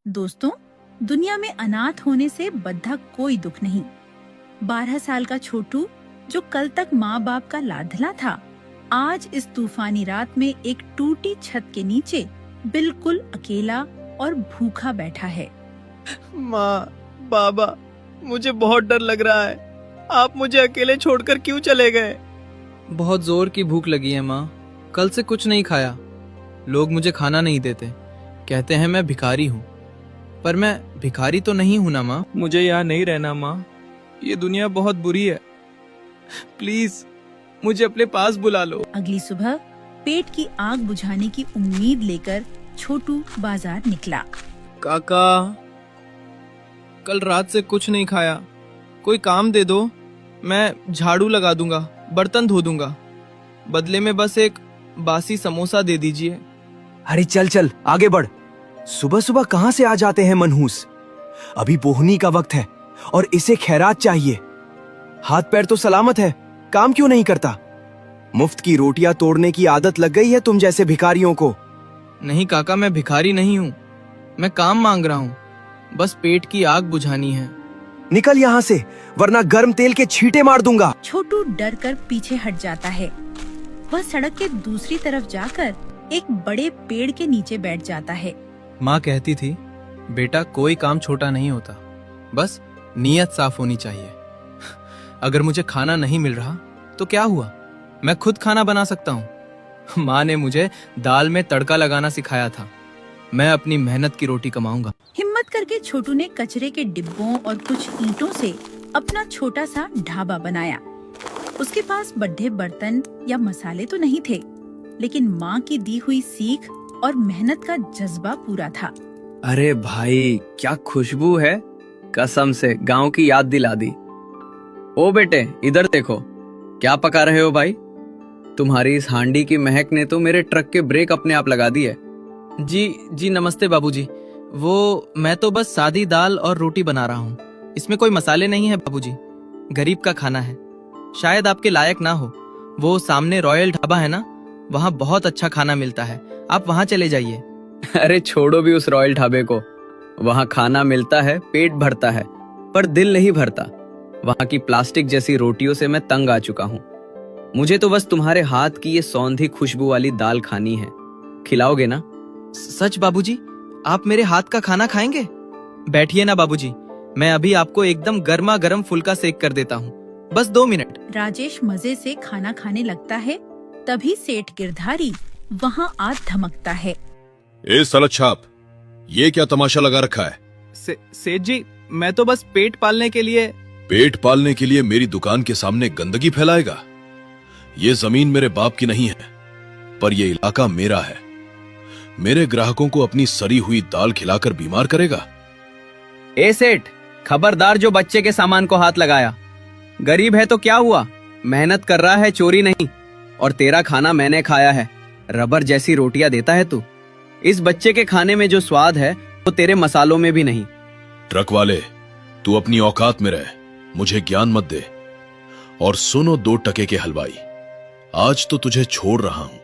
दोस्तों, दुनिया में अनाथ होने से बद्धा कोई दुख नहीं। 12 साल का छोटू, जो कल तक माँ बाप का लाडला था, आज इस तूफानी रात में एक टूटी छत के नीचे बिल्कुल अकेला और भूखा बैठा है। माँ, बाबा, मुझे बहुत डर लग रहा है। आप मुझे अकेले छोड़कर क्यों चले गए? बहुत जोर की भूख लगी है माँ। कल से कुछ नहीं खाया। लोग मुझे खाना नहीं देते, कहते हैं मैं भिखारी हूँ। पर मैं भिखारी तो नहीं हूं ना माँ। मुझे यहाँ नहीं रहना माँ, ये दुनिया बहुत बुरी है। प्लीज मुझे अपने पास बुला लो। अगली सुबह पेट की आग बुझाने की उम्मीद लेकर छोटू बाजार निकला। काका, कल रात से कुछ नहीं खाया, कोई काम दे दो। मैं झाड़ू लगा दूंगा, बर्तन धो दूंगा, बदले में बस एक बासी समोसा दे दीजिए। अरे चल चल आगे बढ़। सुबह सुबह कहाँ से आ जाते हैं मनहूस। अभी बोहनी का वक्त है और इसे खैरात चाहिए। हाथ पैर तो सलामत है, काम क्यों नहीं करता? मुफ्त की रोटियां तोड़ने की आदत लग गई है तुम जैसे भिखारियों को। नहीं काका, मैं भिखारी नहीं हूँ, मैं काम मांग रहा हूँ। बस पेट की आग बुझानी है। निकल यहाँ से, वरना गर्म तेल के छींटे मार दूंगा। छोटू डर कर पीछे हट जाता है। वह सड़क के दूसरी तरफ जाकर एक बड़े पेड़ के नीचे बैठ जाता है। माँ कहती थी, बेटा कोई काम छोटा नहीं होता, बस नीयत साफ होनी चाहिए। अगर मुझे खाना नहीं मिल रहा तो क्या हुआ, मैं खुद खाना बना सकता हूँ। माँ ने मुझे दाल में तड़का लगाना सिखाया था। मैं अपनी मेहनत की रोटी कमाऊंगा। हिम्मत करके छोटू ने कचरे के डिब्बों और कुछ ईंटों से अपना छोटा सा ढाबा बनाया। उसके पास बड्ढे बर्तन या मसाले तो नहीं थे, लेकिन माँ की दी हुई सीख और मेहनत का जज्बा पूरा था। अरे भाई, क्या खुशबू है, कसम से गांव की याद दिला दी। ओ बेटे, इधर देखो, क्या पका रहे हो भाई? तुम्हारी इस हांडी की महक ने तो मेरे ट्रक के ब्रेक अपने आप लगा दिए। जी नमस्ते बाबूजी। वो मैं तो बस सादी दाल और रोटी बना रहा हूँ, इसमें कोई मसाले नहीं है बाबूजी। गरीब का खाना है, शायद आपके लायक ना हो। वो सामने रॉयल ढाबा है ना, वहाँ बहुत अच्छा खाना मिलता है, आप वहाँ चले जाइए। अरे छोड़ो भी उस रॉयल ढाबे को। वहाँ खाना मिलता है, पेट भरता है, पर दिल नहीं भरता। वहाँ की प्लास्टिक जैसी रोटियों से मैं तंग आ चुका हूँ। मुझे तो बस तुम्हारे हाथ की ये सौंधी खुशबू वाली दाल खानी है। खिलाओगे ना? सच बाबूजी, आप मेरे हाथ का खाना खाएंगे? बैठिए ना बाबूजी, मैं अभी आपको एकदम गर्मा गर्म फुल्का सेक कर देता हूँ, बस 2 मिनट। राजेश मजे से खाना खाने लगता है, तभी सेठ गिरधारी वहाँ आ धमकता है। ए साला छाप, ये क्या तमाशा लगा रखा है? सेठ जी, मैं तो बस पेट पालने के लिए। पेट पालने के लिए मेरी दुकान के सामने गंदगी फैलाएगा? ये जमीन मेरे बाप की नहीं है, पर ये इलाका मेरा है। मेरे ग्राहकों को अपनी सड़ी हुई दाल खिलाकर बीमार करेगा? ए सेठ, खबरदार जो बच्चे के सामान को हाथ लगाया। गरीब है तो क्या हुआ, मेहनत कर रहा है, चोरी नहीं। और तेरा खाना मैंने खाया है, रबर जैसी रोटियां देता है तू। इस बच्चे के खाने में जो स्वाद है वो तेरे मसालों में भी नहीं। ट्रक वाले, तू अपनी औकात में रह, मुझे ज्ञान मत दे। और सुनो 2 टके के हलवाई, आज तो तुझे छोड़ रहा हूं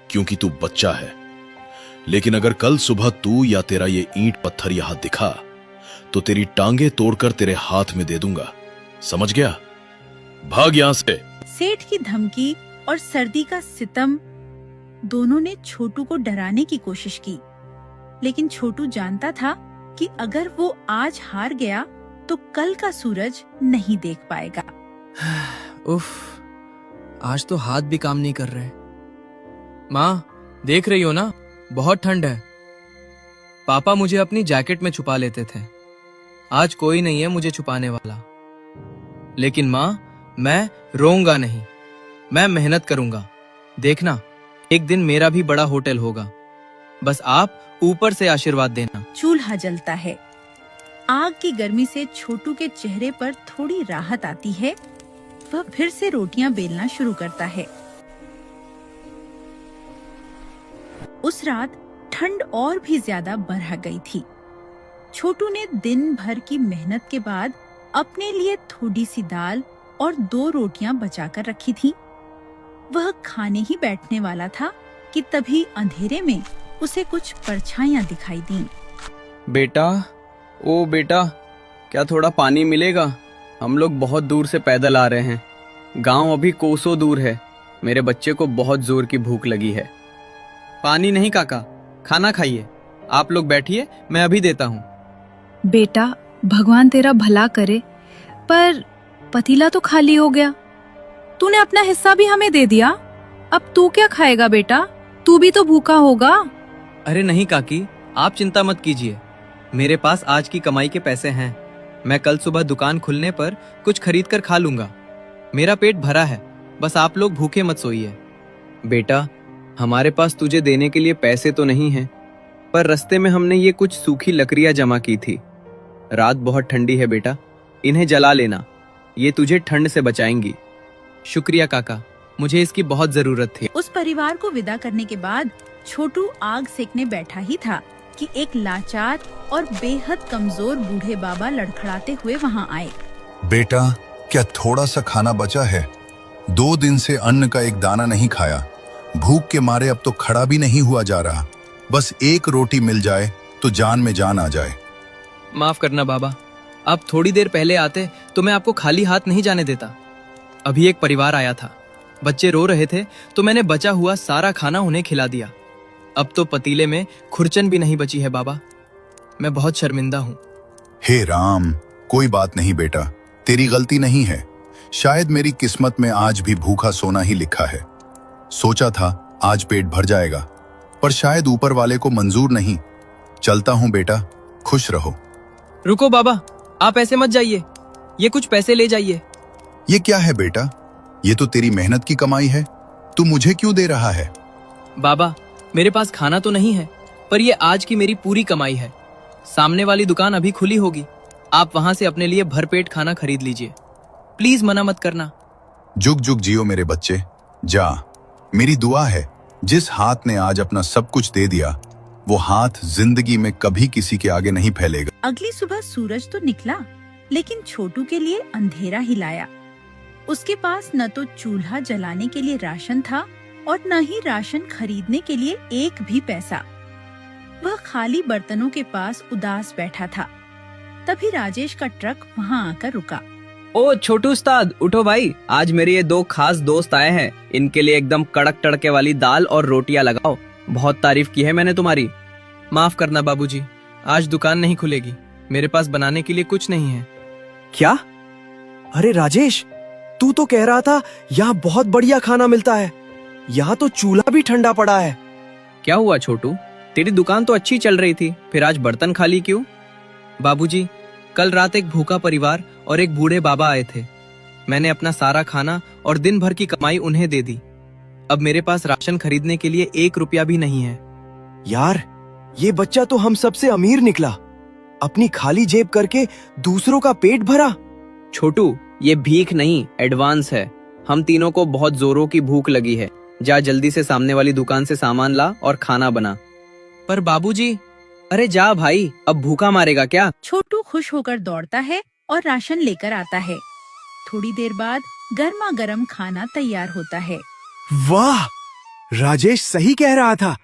क्योंकि तू बच्चा है, लेकिन अगर कल सुबह तू या तेरा ये ईंट पत्थर यहां दिखा तो तेरी टांगे तोड़कर तेरे हाथ में दे दूंगा, समझ गया? भाग यहां से। सेठ की धमकी और सर्दी का सितम दोनों ने छोटू को डराने की कोशिश की, लेकिन छोटू जानता था कि अगर वो आज हार गया तो कल का सूरज नहीं देख पाएगा। उफ, आज तो हाथ भी काम नहीं कर रहे। माँ, देख रही हो ना, बहुत ठंड है। पापा मुझे अपनी जैकेट में छुपा लेते थे, आज कोई नहीं है मुझे छुपाने वाला। लेकिन माँ, मैं रोऊंगा नहीं, मैं मेहनत करूंगा। देखना, एक दिन मेरा भी बड़ा होटल होगा, बस आप ऊपर से आशीर्वाद देना। चूल्हा जलता है। आग की गर्मी से छोटू के चेहरे पर थोड़ी राहत आती है। वह फिर से रोटियां बेलना शुरू करता है। उस रात ठंड और भी ज्यादा बढ़ गई थी। छोटू ने दिन भर की मेहनत के बाद अपने लिए थोड़ी सी दाल और 2 रोटियां बचाकर रखी थी। वह खाने ही बैठने वाला था कि तभी अंधेरे में उसे कुछ परछाइयां दिखाई दीं। बेटा, ओ बेटा, क्या थोड़ा पानी मिलेगा? हम लोग बहुत दूर से पैदल आ रहे हैं। गांव अभी कोसों दूर है। मेरे बच्चे को बहुत जोर की भूख लगी है। पानी नहीं काका, खाना खाइए। आप लोग बैठिए, मैं अभी देता हूँ। बेटा, भगवान तेरा भला करे, पर पतीला तो खाली हो गया। तूने अपना हिस्सा भी हमें दे दिया। अब तू क्या खाएगा बेटा? तू भी तो भूखा होगा। अरे नहीं काकी, आप चिंता मत कीजिए। मेरे पास आज की कमाई के पैसे हैं। मैं कल सुबह दुकान खुलने पर कुछ खरीद कर खा लूंगा। मेरा पेट भरा है, बस आप लोग भूखे मत सोइए। बेटा, हमारे पास तुझे देने के लिए पैसे तो नहीं हैं, पर रास्ते में हमने ये कुछ सूखी लकड़ियां जमा की थी। रात बहुत ठंडी है बेटा, इन्हें जला लेना। ये तुझे ठंड से बचाएंगी। शुक्रिया काका, मुझे इसकी बहुत जरूरत थी। उस परिवार को विदा करने के बाद छोटू आग सेकने बैठा ही था कि एक लाचार और बेहद कमजोर बूढ़े बाबा लड़खड़ाते हुए वहां आए। बेटा, क्या थोड़ा सा खाना बचा है? 2 दिन से अन्न का एक दाना नहीं खाया। भूख के मारे अब तो खड़ा भी नहीं हुआ जा रहा। बस एक रोटी मिल जाए तो जान में जान आ जाए। माफ करना बाबा, आप थोड़ी देर पहले आते तो मैं आपको खाली हाथ नहीं जाने देता। अभी एक परिवार आया था, बच्चे रो रहे थे तो मैंने बचा हुआ सारा खाना उन्हें खिला दिया। अब तो पतीले में खुरचन भी नहीं बची है बाबा। मैं बहुत शर्मिंदा हूँ। हे राम, कोई बात नहीं बेटा, तेरी गलती नहीं है। शायद मेरी किस्मत में आज भी भूखा सोना ही लिखा है। सोचा था आज पेट भर जाएगा, पर शायद ऊपर वाले को मंजूर नहीं। चलता हूँ बेटा, खुश रहो। रुको बाबा, आप ऐसे मत जाइए। ये कुछ पैसे ले जाइए। ये क्या है बेटा? ये तो तेरी मेहनत की कमाई है। तू मुझे क्यों दे रहा है? बाबा, मेरे पास खाना तो नहीं है, पर ये आज की मेरी पूरी कमाई है। सामने वाली दुकान अभी खुली होगी, आप वहां से अपने लिए भरपेट खाना खरीद लीजिए। प्लीज मना मत करना। जुग जुग जियो मेरे बच्चे। जा, मेरी दुआ है जिस हाथ ने आज अपना सब कुछ दे दिया, वो हाथ जिंदगी में कभी किसी के आगे नहीं फैलेगा। अगली सुबह सूरज तो निकला, लेकिन छोटू के लिए अंधेरा ही लाया। उसके पास न तो चूल्हा जलाने के लिए राशन था और न ही राशन खरीदने के लिए एक भी पैसा। वह खाली बर्तनों के पास उदास बैठा था। तभी राजेश का ट्रक वहां आकर रुका। ओ छोटू उस्ताद, उठो भाई। आज मेरे ये 2 खास दोस्त आए हैं। इनके लिए एकदम कड़क तड़के वाली दाल और रोटियां लगाओ। बहुत तारीफ की है मैंने तुम्हारी। माफ करना बाबूजी, आज दुकान नहीं खुलेगी। मेरे पास बनाने के लिए कुछ नहीं है। क्या? अरे राजेश, तू तो कह रहा था यहाँ बहुत बढ़िया खाना मिलता है। यहाँ तो चूल्हा भी ठंडा पड़ा है। क्या हुआ छोटू? तेरी दुकान तो अच्छी चल रही थी, फिर आज बर्तन खाली क्यों? बाबूजी, कल रात एक भूखा परिवार और एक बूढ़े बाबा आए थे। मैंने अपना सारा खाना और दिन भर की कमाई उन्हें दे दी। अब मेरे पास राशन खरीदने के लिए 1 रुपया भी नहीं है। यार, ये बच्चा तो हम सबसे अमीर निकला। अपनी खाली जेब करके दूसरों का पेट भरा। छोटू, ये भीख नहीं, एडवांस है। हम तीनों को बहुत जोरों की भूख लगी है। जा जल्दी से सामने वाली दुकान से सामान ला और खाना बना। पर बाबूजी। अरे जा भाई, अब भूखा मारेगा क्या? छोटू खुश होकर दौड़ता है और राशन लेकर आता है। थोड़ी देर बाद गर्मा गर्म खाना तैयार होता है। वाह, राजेश सही कह रहा था।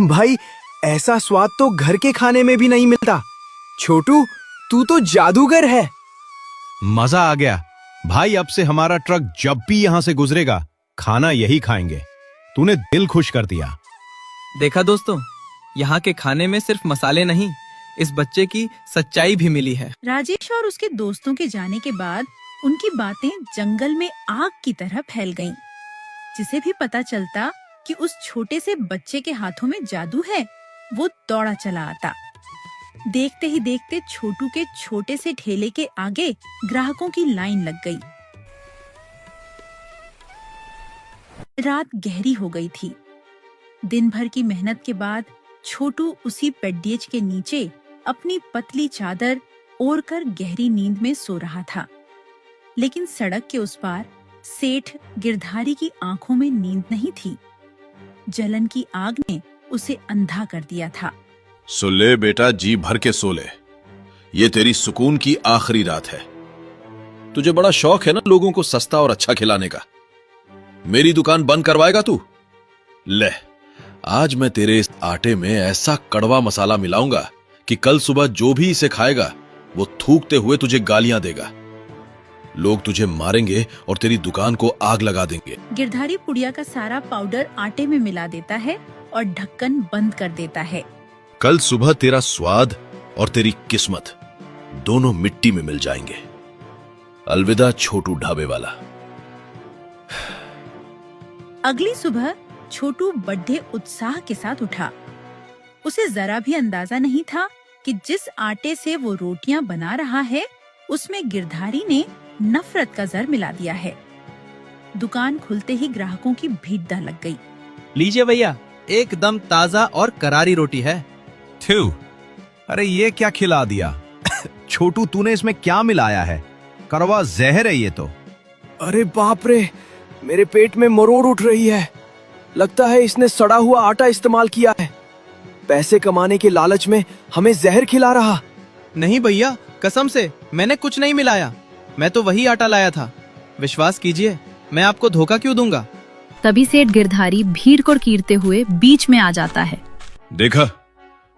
भाई, ऐसा स्वाद तो घर के खाने में भी नहीं मिलता। छोटू, तू तो जादूगर है। मजा आ गया भाई। अब से हमारा ट्रक जब भी यहाँ से गुजरेगा, खाना यही खाएंगे। तूने दिल खुश कर दिया। देखा दोस्तों, यहाँ के खाने में सिर्फ मसाले नहीं, इस बच्चे की सच्चाई भी मिली है। राजेश और उसके दोस्तों के जाने के बाद उनकी बातें जंगल में आग की तरह फैल गईं। जिसे भी पता चलता कि उस छोटे से बच्चे के हाथों में जादू है, वो दौड़ा चला आता। देखते ही देखते छोटू के छोटे से ठेले के आगे ग्राहकों की लाइन लग गई। रात गहरी हो गई थी। दिन भर की मेहनत के बाद छोटू उसी पेड्डियज के नीचे अपनी पतली चादर ओढ़कर गहरी नींद में सो रहा था। लेकिन सड़क के उस पार सेठ गिरधारी की आंखों में नींद नहीं थी। जलन की आग ने उसे अंधा कर दिया था। सो ले बेटा, जी भर के सो ले। ये तेरी सुकून की आखिरी रात है। तुझे बड़ा शौक है ना लोगों को सस्ता और अच्छा खिलाने का। मेरी दुकान बंद करवाएगा तू? ले, आज मैं तेरे इस आटे में ऐसा कड़वा मसाला मिलाऊंगा कि कल सुबह जो भी इसे खाएगा वो थूकते हुए तुझे गालियां देगा। लोग तुझे मारेंगे और तेरी दुकान को आग लगा देंगे। गिरधारी पुड़िया का सारा पाउडर आटे में मिला देता है और ढक्कन बंद कर देता है। कल सुबह तेरा स्वाद और तेरी किस्मत दोनों मिट्टी में मिल जाएंगे। अलविदा छोटू ढाबे वाला। अगली सुबह छोटू बड़े उत्साह के साथ उठा। उसे जरा भी अंदाजा नहीं था कि जिस आटे से वो रोटियां बना रहा है उसमें गिरधारी ने नफरत का जहर मिला दिया है। दुकान खुलते ही ग्राहकों की भीड़ लग गई। लीजिए भैया, एकदम ताजा और करारी रोटी है। थू, अरे ये क्या खिला दिया? छोटू, तूने इसमें क्या मिलाया है? कड़वा जहर है ये तो। अरे बाप रे, मेरे पेट में मरोड़ उठ रही है। लगता है इसने सड़ा हुआ आटा इस्तेमाल किया है। पैसे कमाने के लालच में हमें जहर खिला रहा। नहीं भैया, कसम से मैंने कुछ नहीं मिलाया। मैं तो वही आटा लाया था। विश्वास कीजिए, मैं आपको धोखा क्यों दूंगा। तभी सेठ गिरधारी भीड़ को कीरते हुए बीच में आ जाता है। देखा,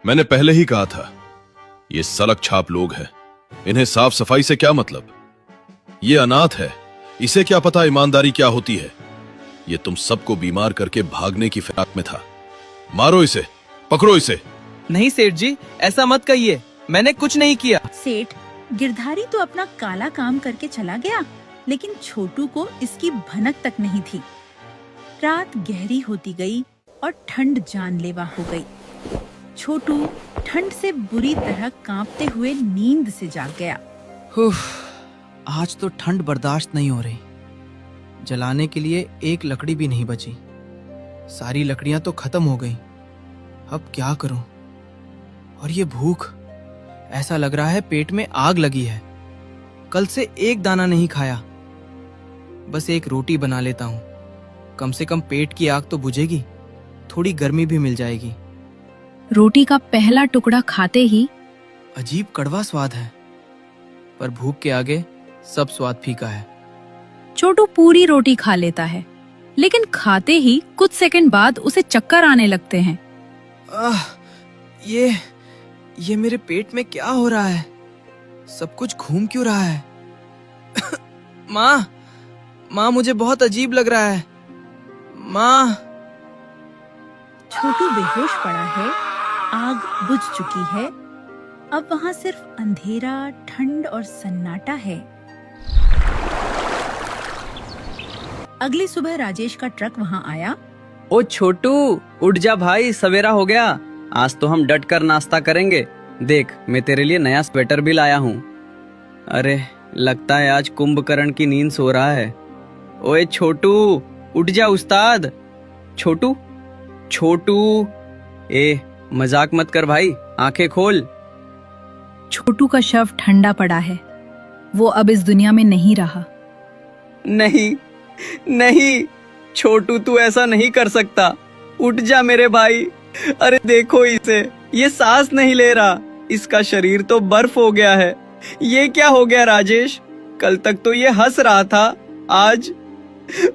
मैंने पहले ही कहा था, ये सलक छाप लोग हैं। इन्हें साफ सफाई से क्या मतलब? ये अनाथ है, इसे क्या पता ईमानदारी क्या होती है। ये तुम सबको बीमार करके भागने की फिराक में था। मारो इसे, पकड़ो इसे। नहीं सेठ जी, ऐसा मत कहिए, मैंने कुछ नहीं किया। सेठ, गिरधारी तो अपना काला काम करके चला गया, लेकिन छोटू को इसकी भनक तक नहीं थी। रात गहरी होती गई और ठंड जानलेवा हो गई। छोटू ठंड से बुरी तरह कांपते हुए नींद से जाग गया। आज तो ठंड बर्दाश्त नहीं हो रही। जलाने के लिए एक लकड़ी भी नहीं बची। सारी लकड़ियां तो खत्म हो गई। अब क्या करूं? और ये भूख, ऐसा लग रहा है पेट में आग लगी है। कल से एक दाना नहीं खाया। बस एक रोटी बना लेता हूं, कम से कम पेट की आग तो बुझेगी, थोड़ी गर्मी भी मिल जाएगी। रोटी का पहला टुकड़ा खाते ही अजीब कड़वा स्वाद है, पर भूख के आगे सब स्वाद फीका है। छोटू पूरी रोटी खा लेता है, लेकिन खाते ही कुछ सेकंड बाद उसे चक्कर आने लगते हैं। ये मेरे पेट में क्या हो रहा है? सब कुछ घूम क्यों रहा है? माँ, मुझे बहुत अजीब लग रहा है। माँ। छोटू बेहोश पड़ा है, आग बुझ चुकी है। अब वहाँ सिर्फ अंधेरा, ठंड और सन्नाटा है। अगली सुबह राजेश का ट्रक वहाँ आया। ओ छोटू, उठ जा भाई, सवेरा हो गया। आज तो हम डट कर नाश्ता करेंगे। देख, मैं तेरे लिए नया स्वेटर भी लाया हूँ। अरे, लगता है आज कुंभकर्ण की नींद सो रहा है। ओए छोटू, उठ जा उस्ताद। छोटू, मजाक मत कर भाई, आंखें खोल। छोटू का शव ठंडा पड़ा है। वो अब इस दुनिया में नहीं रहा। नहीं छोटू, तू ऐसा नहीं कर सकता। उठ जा मेरे भाई। अरे देखो इसे, ये सांस नहीं ले रहा। इसका शरीर तो बर्फ हो गया है। ये क्या हो गया राजेश? कल तक तो ये हंस रहा था, आज?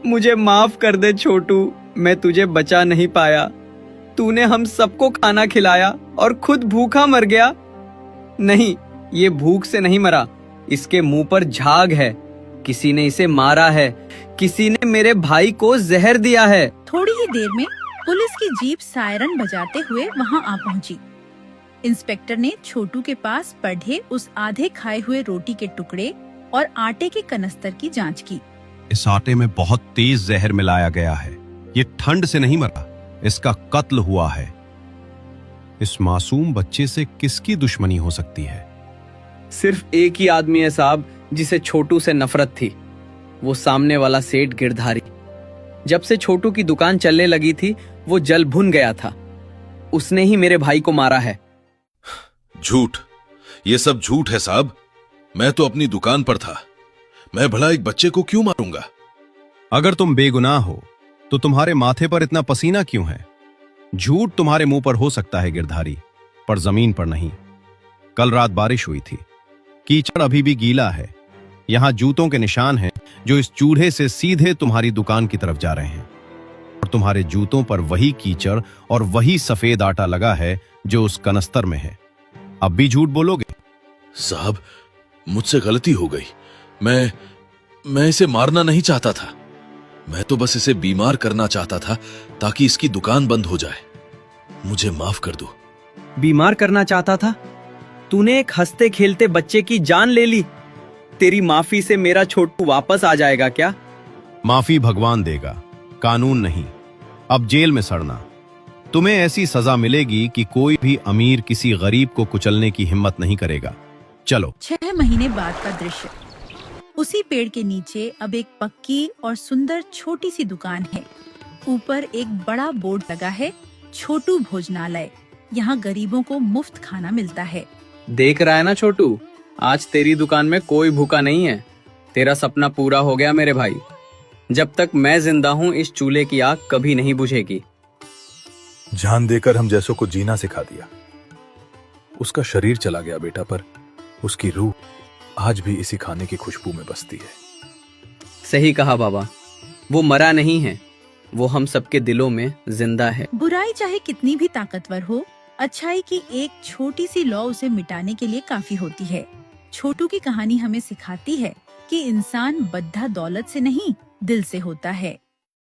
मुझे माफ कर दे छोटू, मैं तुझे बचा नहीं पाया। तूने हम सबको खाना खिलाया और खुद भूखा मर गया। नहीं, ये भूख से नहीं मरा, इसके मुंह पर झाग है। किसी ने इसे मारा है, किसी ने मेरे भाई को जहर दिया है। थोड़ी ही देर में पुलिस की जीप सायरन बजाते हुए वहाँ आ पहुँची। इंस्पेक्टर ने छोटू के पास पड़े उस आधे खाए हुए रोटी के टुकड़े और आटे के कनस्तर की जांच की। इस आटे में बहुत तेज जहर मिलाया गया है। ये ठंड से नहीं मरा, इसका कत्ल हुआ है। इस मासूम बच्चे से किसकी दुश्मनी हो सकती है? सिर्फ एक ही आदमी है साहब, जिसे छोटू से नफरत थी। वो सामने वाला सेठ गिरधारी। जब से छोटू की दुकान चलने लगी थी, वो जल भुन गया था। उसने ही मेरे भाई को मारा है। झूठ, ये सब झूठ है साहब। मैं तो अपनी दुकान पर था। मैं भला एक बच्चे को क्यों मारूंगा? अगर तुम बेगुनाह हो तो तुम्हारे माथे पर इतना पसीना क्यों है? झूठ तुम्हारे मुंह पर हो सकता है गिरधारी, पर जमीन पर नहीं। कल रात बारिश हुई थी, कीचड़ अभी भी गीला है। यहां जूतों के निशान हैं जो इस चूल्हे से सीधे तुम्हारी दुकान की तरफ जा रहे हैं। और तुम्हारे जूतों पर वही कीचड़ और वही सफेद आटा लगा है जो उस कनस्तर में है। अब भी झूठ बोलोगे? साहब, मुझसे गलती हो गई। मैं इसे मारना नहीं चाहता था। मैं तो बस इसे बीमार करना चाहता था ताकि इसकी दुकान बंद हो जाए। मुझे माफ कर दो। बीमार करना चाहता था? तूने एक हंसते खेलते बच्चे की जान ले ली। तेरी माफी से मेरा छोटू वापस आ जाएगा क्या? माफी भगवान देगा, कानून नहीं। अब जेल में सड़ना। तुम्हें ऐसी सजा मिलेगी कि कोई भी अमीर किसी गरीब को कुचलने की हिम्मत नहीं करेगा। चलो। 6 महीने बाद का दृश्य। उसी पेड़ के नीचे अब एक पक्की और सुंदर छोटी सी दुकान है। ऊपर एक बड़ा बोर्ड लगा है, छोटू भोजनालय। यहाँ गरीबों को मुफ्त खाना मिलता है। देख रहा है ना छोटू, आज तेरी दुकान में कोई भूखा नहीं है। तेरा सपना पूरा हो गया मेरे भाई। जब तक मैं जिंदा हूँ इस चूल्हे की आग कभी नहीं बुझेगी। जान देकर हम जैसों को जीना सिखा दिया। उसका शरीर चला गया बेटा, पर उसकी रूह आज भी इसी खाने की खुशबू में बसती है। सही कहा बाबा, वो मरा नहीं है, वो हम सबके दिलों में जिंदा है। बुराई चाहे कितनी भी ताकतवर हो, अच्छाई की एक छोटी सी लौ उसे मिटाने के लिए काफी होती है। छोटू की कहानी हमें सिखाती है कि इंसान बद्धा दौलत से नहीं, दिल से होता है।